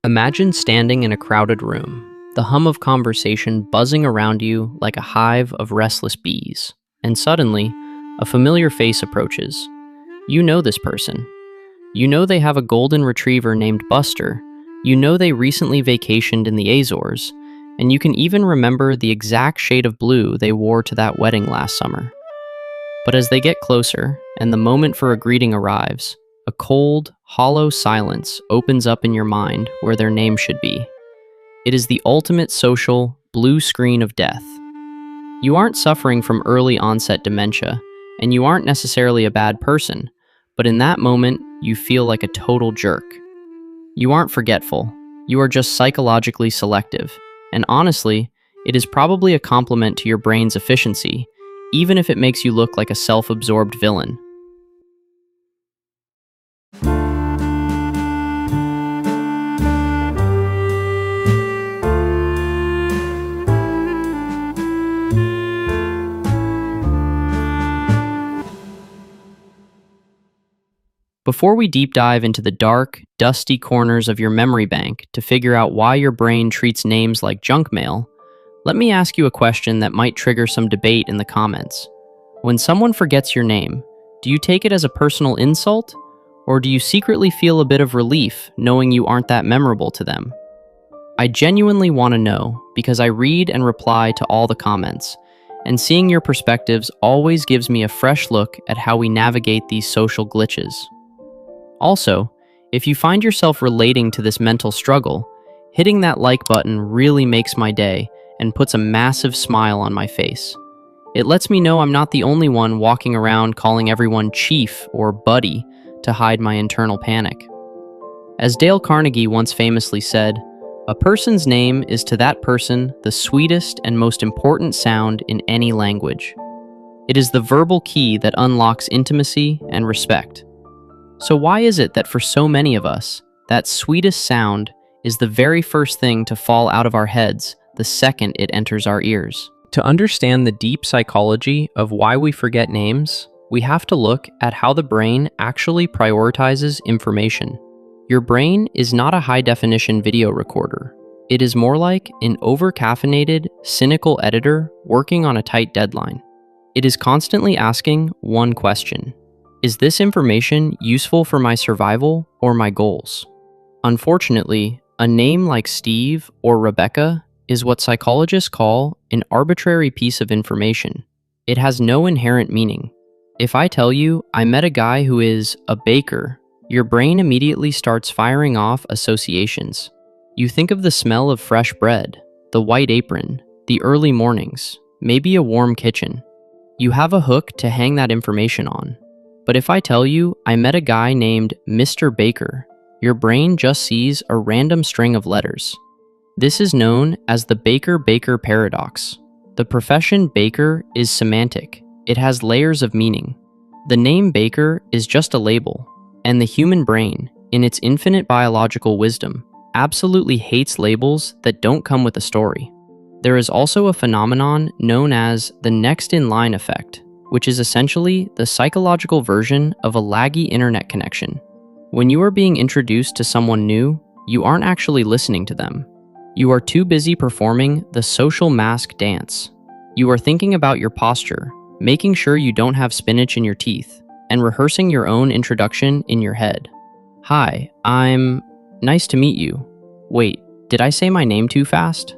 Imagine standing in a crowded room, the hum of conversation buzzing around you like a hive of restless bees, and suddenly, a familiar face approaches. You know this person. You know they have a golden retriever named Buster. You know they recently vacationed in the Azores, and you can even remember the exact shade of blue they wore to that wedding last summer. But as they get closer, and the moment for a greeting arrives, a cold, hollow silence opens up in your mind where their name should be. It is the ultimate social blue screen of death. You aren't suffering from early onset dementia, and you aren't necessarily a bad person, but in that moment, you feel like a total jerk. You aren't forgetful, you are just psychologically selective, and honestly, it is probably a compliment to your brain's efficiency, even if it makes you look like a self-absorbed villain. Before we deep dive into the dark, dusty corners of your memory bank to figure out why your brain treats names like junk mail, let me ask you a question that might trigger some debate in the comments. When someone forgets your name, do you take it as a personal insult? Or do you secretly feel a bit of relief knowing you aren't that memorable to them? I genuinely want to know because I read and reply to all the comments, and seeing your perspectives always gives me a fresh look at how we navigate these social glitches. Also, if you find yourself relating to this mental struggle, hitting that like button really makes my day and puts a massive smile on my face. It lets me know I'm not the only one walking around calling everyone chief or buddy to hide my internal panic. As Dale Carnegie once famously said, "A person's name is to that person the sweetest and most important sound in any language. It is the verbal key that unlocks intimacy and respect." So why is it that for so many of us, that sweetest sound is the very first thing to fall out of our heads the second it enters our ears? To understand the deep psychology of why we forget names, we have to look at how the brain actually prioritizes information. Your brain is not a high-definition video recorder. It is more like an over-caffeinated, cynical editor working on a tight deadline. It is constantly asking one question. Is this information useful for my survival or my goals? Unfortunately, a name like Steve or Rebecca is what psychologists call an arbitrary piece of information. It has no inherent meaning. If I tell you I met a guy who is a baker, your brain immediately starts firing off associations. You think of the smell of fresh bread, the white apron, the early mornings, maybe a warm kitchen. You have a hook to hang that information on. But if I tell you I met a guy named Mr. Baker, your brain just sees a random string of letters. This is known as the Baker-Baker paradox. The profession baker is semantic. It has layers of meaning. The name Baker is just a label, and the human brain, in its infinite biological wisdom, absolutely hates labels that don't come with a story. There is also a phenomenon known as the next-in-line effect, which is essentially the psychological version of a laggy internet connection. When you are being introduced to someone new, you aren't actually listening to them. You are too busy performing the social mask dance. You are thinking about your posture, making sure you don't have spinach in your teeth, and rehearsing your own introduction in your head. "Hi, I'm... nice to meet you. Wait, did I say my name too fast?"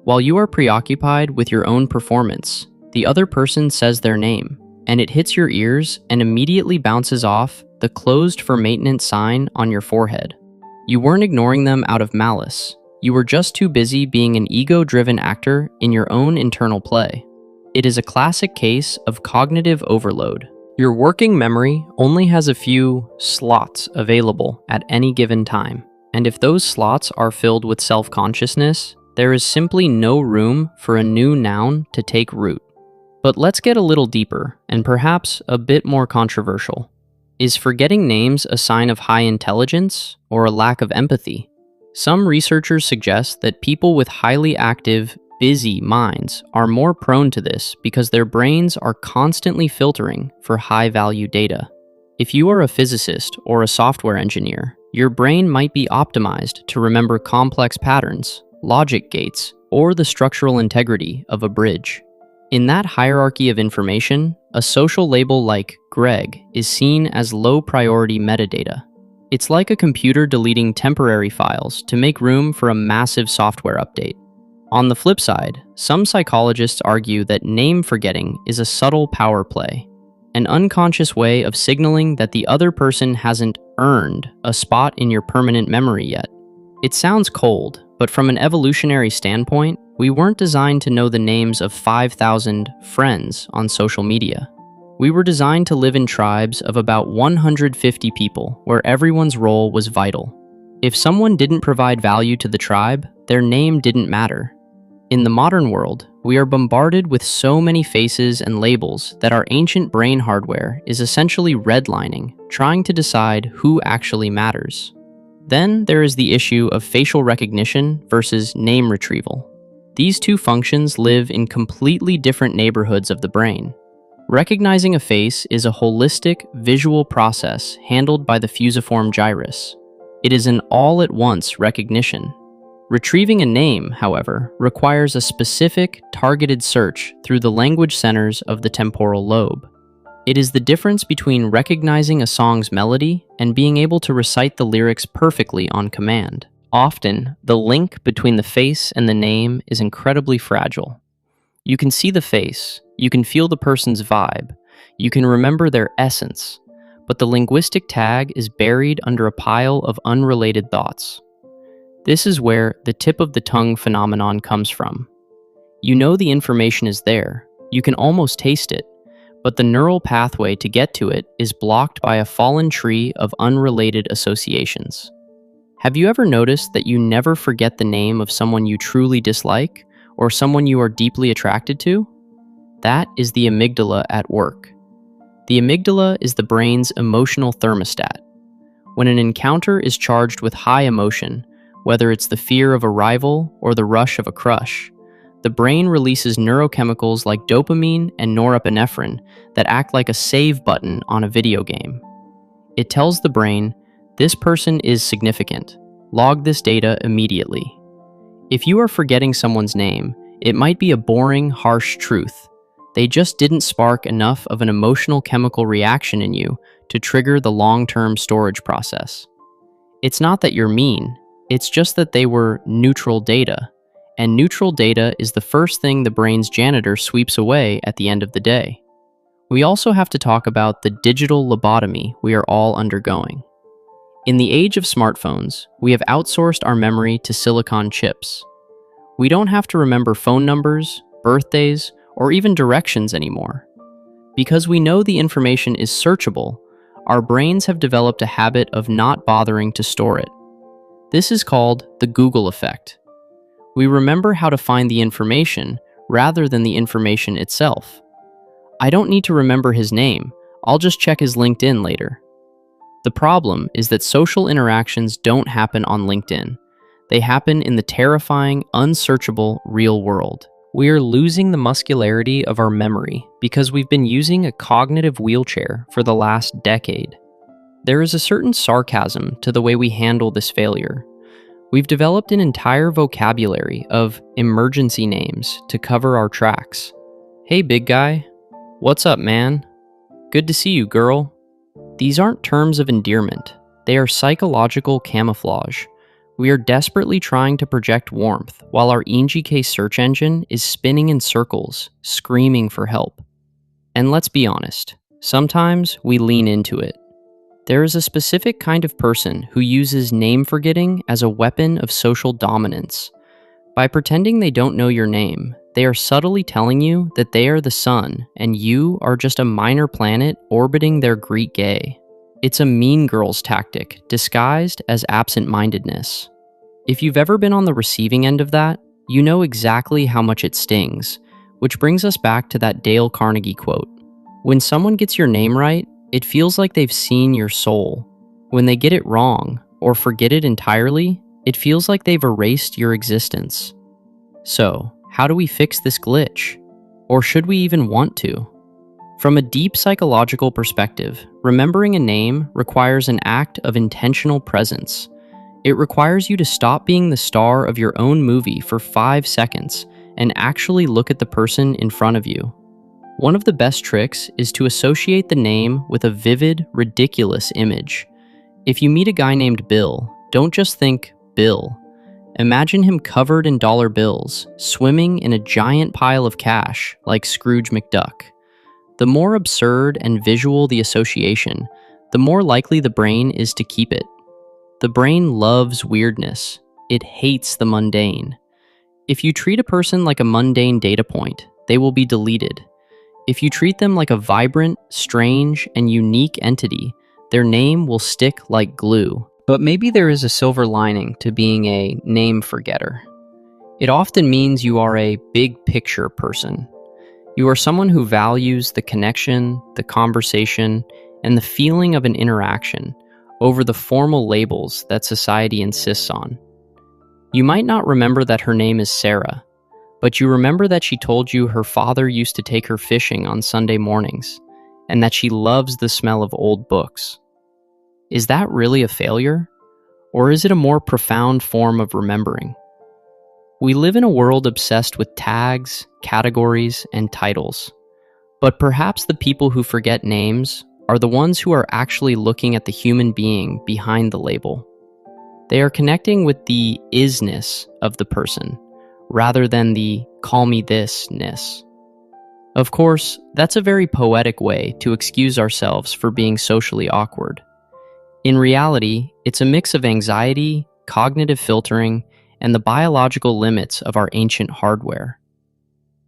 While you are preoccupied with your own performance, the other person says their name, and it hits your ears and immediately bounces off the closed for maintenance sign on your forehead. You weren't ignoring them out of malice. You were just too busy being an ego-driven actor in your own internal play. It is a classic case of cognitive overload. Your working memory only has a few slots available at any given time, and if those slots are filled with self-consciousness, there is simply no room for a new noun to take root. But let's get a little deeper, and perhaps a bit more controversial. Is forgetting names a sign of high intelligence or a lack of empathy? Some researchers suggest that people with highly active, busy minds are more prone to this because their brains are constantly filtering for high-value data. If you are a physicist or a software engineer, Your brain might be optimized to remember complex patterns, logic gates, or the structural integrity of a bridge. In that hierarchy of information, a social label like Greg is seen as low-priority metadata. It's like a computer deleting temporary files to make room for a massive software update. On the flip side, some psychologists argue that name forgetting is a subtle power play, an unconscious way of signaling that the other person hasn't earned a spot in your permanent memory yet. It sounds cold, but from an evolutionary standpoint, we weren't designed to know the names of 5,000 friends on social media. We were designed to live in tribes of about 150 people, where everyone's role was vital. If someone didn't provide value to the tribe, their name didn't matter. In the modern world, we are bombarded with so many faces and labels that our ancient brain hardware is essentially redlining, trying to decide who actually matters. Then there is the issue of facial recognition versus name retrieval. These two functions live in completely different neighborhoods of the brain. Recognizing a face is a holistic, visual process handled by the fusiform gyrus. It is an all-at-once recognition. Retrieving a name, however, requires a specific, targeted search through the language centers of the temporal lobe. It is the difference between recognizing a song's melody and being able to recite the lyrics perfectly on command. Often, the link between the face and the name is incredibly fragile. You can see the face, you can feel the person's vibe, you can remember their essence, but the linguistic tag is buried under a pile of unrelated thoughts. This is where the tip of the tongue phenomenon comes from. You know the information is there, you can almost taste it, but the neural pathway to get to it is blocked by a fallen tree of unrelated associations. Have you ever noticed that you never forget the name of someone you truly dislike or someone you are deeply attracted to? That is the amygdala at work. The amygdala is the brain's emotional thermostat. When an encounter is charged with high emotion, whether it's the fear of a rival or the rush of a crush, the brain releases neurochemicals like dopamine and norepinephrine that act like a save button on a video game. It tells the brain, this person is significant. Log this data immediately. If you are forgetting someone's name, it might be a boring, harsh truth. They just didn't spark enough of an emotional chemical reaction in you to trigger the long-term storage process. It's not that you're mean, it's just that they were neutral data, and neutral data is the first thing the brain's janitor sweeps away at the end of the day. We also have to talk about the digital lobotomy we are all undergoing. In the age of smartphones, we have outsourced our memory to silicon chips. We don't have to remember phone numbers, birthdays, or even directions anymore. Because we know the information is searchable, our brains have developed a habit of not bothering to store it. This is called the Google effect. We remember how to find the information rather than the information itself. I don't need to remember his name, I'll just check his LinkedIn later. The problem is that social interactions don't happen on LinkedIn. They happen in the terrifying, unsearchable real world. We are losing the muscularity of our memory because we've been using a cognitive wheelchair for the last decade. There is a certain sarcasm to the way we handle this failure. We've developed an entire vocabulary of emergency names to cover our tracks. Hey, big guy. What's up, man? Good to see you, girl. These aren't terms of endearment. They are psychological camouflage. We are desperately trying to project warmth while our ENGK search engine is spinning in circles, screaming for help. And let's be honest, sometimes we lean into it. There is a specific kind of person who uses name forgetting as a weapon of social dominance. By pretending they don't know your name, they are subtly telling you that they are the sun and you are just a minor planet orbiting their Greek gay. It's a mean girls tactic disguised as absent-mindedness. If you've ever been on the receiving end of that, you know exactly how much it stings, which brings us back to that Dale Carnegie quote. When someone gets your name right, it feels like they've seen your soul. When they get it wrong, or forget it entirely, it feels like they've erased your existence. So, how do we fix this glitch? Or should we even want to? From a deep psychological perspective, remembering a name requires an act of intentional presence. It requires you to stop being the star of your own movie for 5 seconds and actually look at the person in front of you. One of the best tricks is to associate the name with a vivid, ridiculous image. If you meet a guy named Bill, don't just think, Bill. Imagine him covered in dollar bills, swimming in a giant pile of cash, like Scrooge McDuck. The more absurd and visual the association, the more likely the brain is to keep it. The brain loves weirdness. It hates the mundane. If you treat a person like a mundane data point, they will be deleted. If you treat them like a vibrant, strange, and unique entity, their name will stick like glue. But maybe there is a silver lining to being a name forgetter. It often means you are a big picture person. You are someone who values the connection, the conversation, and the feeling of an interaction over the formal labels that society insists on. You might not remember that her name is Sarah, but you remember that she told you her father used to take her fishing on Sunday mornings, and that she loves the smell of old books. Is that really a failure? Or is it a more profound form of remembering? We live in a world obsessed with tags, categories, and titles. But perhaps the people who forget names are the ones who are actually looking at the human being behind the label. They are connecting with the isness of the person, rather than the call me this-ness. Of course, that's a very poetic way to excuse ourselves for being socially awkward. In reality, it's a mix of anxiety, cognitive filtering, and the biological limits of our ancient hardware.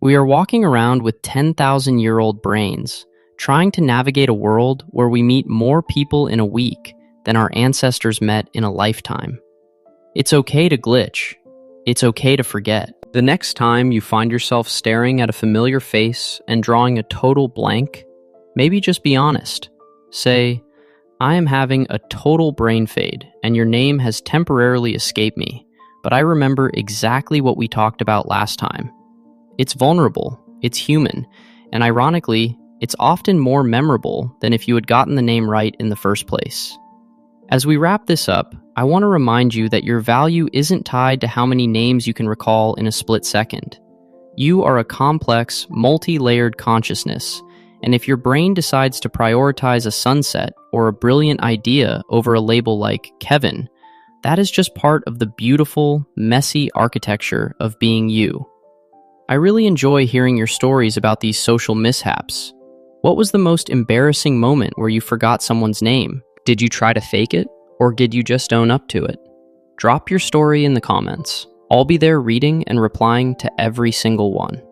We are walking around with 10,000-year-old brains, trying to navigate a world where we meet more people in a week than our ancestors met in a lifetime. It's okay to glitch. It's okay to forget. The next time you find yourself staring at a familiar face and drawing a total blank, maybe just be honest. Say, I am having a total brain fade, and your name has temporarily escaped me, but I remember exactly what we talked about last time. It's vulnerable, it's human, and ironically, it's often more memorable than if you had gotten the name right in the first place. As we wrap this up, I want to remind you that your value isn't tied to how many names you can recall in a split second. You are a complex, multi-layered consciousness, and if your brain decides to prioritize a sunset or a brilliant idea over a label like Kevin, that is just part of the beautiful, messy architecture of being you. I really enjoy hearing your stories about these social mishaps. What was the most embarrassing moment where you forgot someone's name? Did you try to fake it, or did you just own up to it? Drop your story in the comments. I'll be there reading and replying to every single one.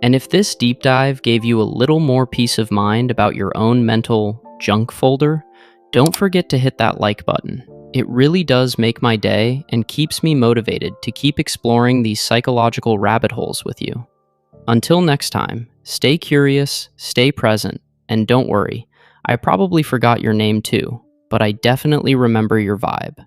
And if this deep dive gave you a little more peace of mind about your own mental junk folder, don't forget to hit that like button. It really does make my day and keeps me motivated to keep exploring these psychological rabbit holes with you. Until next time, stay curious, stay present, and don't worry, I probably forgot your name too, but I definitely remember your vibe.